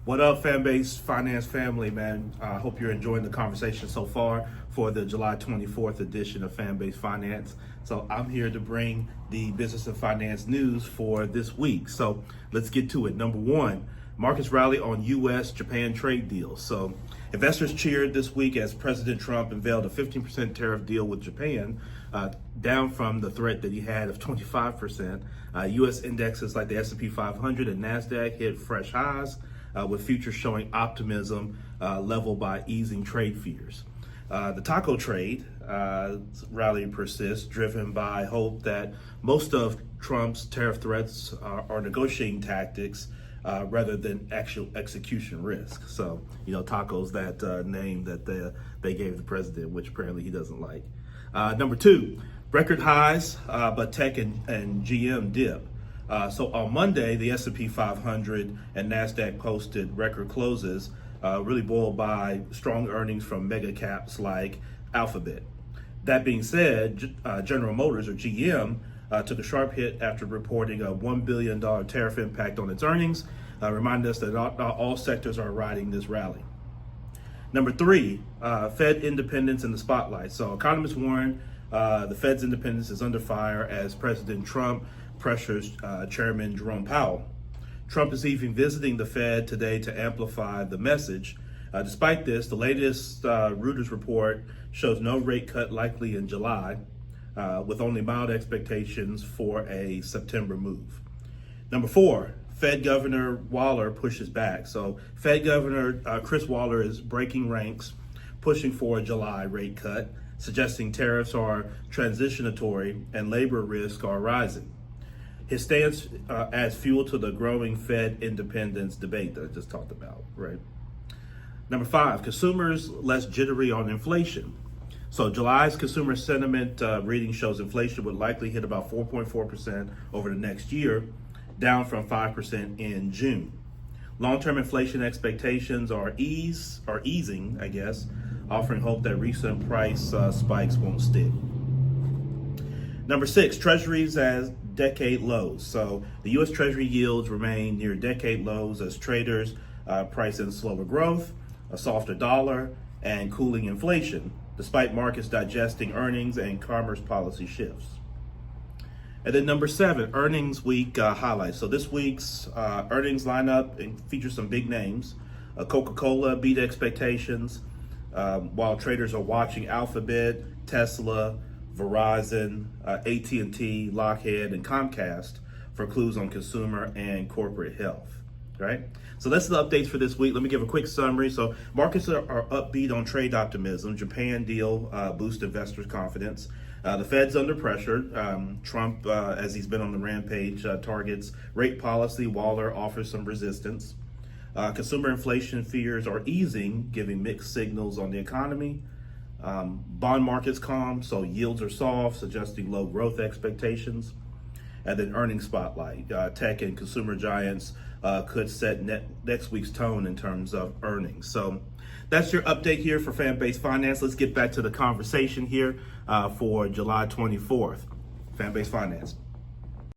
What up, Fanbase Finance family, man? I hope you're enjoying the conversation so far for the July 24th edition of Fanbase Finance. So I'm here to bring the business and finance news for this week. So let's get to it. Number one, markets rally on U.S.-Japan trade deals. So investors cheered this week as President Trump unveiled a 15% tariff deal with Japan, down from the threat that he had of 25%. U.S. indexes like the S&P 500 and NASDAQ hit fresh highs, with futures showing optimism leveled by easing trade fears. The taco trade rally persists, driven by hope that most of Trump's tariff threats are negotiating tactics rather than actual execution risk. So, tacos, that name that they gave the president, which apparently he doesn't like. Number two, record highs, but tech and GM dip. So on Monday, the S&P 500 and NASDAQ posted record closes, really buoyed by strong earnings from mega caps like Alphabet. That being said, General Motors, or GM, took a sharp hit after reporting a $1 billion tariff impact on its earnings, reminding us that not all sectors are riding this rally. Number three, Fed independence in the spotlight. So economists warn the Fed's independence is under fire as President Trump pressures Chairman Jerome Powell. Trump is even visiting the Fed today to amplify the message. Despite this, the latest Reuters report shows no rate cut likely in July, with only mild expectations for a September move. Number four, Fed Governor Waller pushes back. So Fed Governor Chris Waller is breaking ranks, pushing for a July rate cut, suggesting tariffs are transitory and labor risks are rising. His stance adds fuel to the growing Fed independence debate that I just talked about, right? Number five, consumers less jittery on inflation. So July's consumer sentiment reading shows inflation would likely hit about 4.4% over the next year, down from 5% in June. Long-term inflation expectations are easing, I guess, offering hope that recent price spikes won't stick. Number six, Treasuries as decade lows. So the U.S. Treasury yields remain near decade lows as traders price in slower growth, a softer dollar, and cooling inflation, despite markets digesting earnings and commerce policy shifts. And then number seven, earnings week highlights. So this week's earnings lineup and features some big names. Coca-Cola beat expectations, while traders are watching Alphabet, Tesla, Verizon, AT&T, Lockheed, and Comcast for clues on consumer and corporate health, right? So that's the updates for this week. Let me give a quick summary. So markets are upbeat on trade optimism. Japan deal boosts investors' confidence. The Fed's under pressure. Trump, as he's been on the rampage, targets rate policy. Waller offers some resistance. Consumer inflation fears are easing, giving mixed signals on the economy. Bond markets calm, so yields are soft, suggesting low growth expectations. And then earnings spotlight. Tech and consumer giants could set next week's tone in terms of earnings. So that's your update here for Fanbase Finance. Let's get back to the conversation here for July 24th. Fanbase Finance.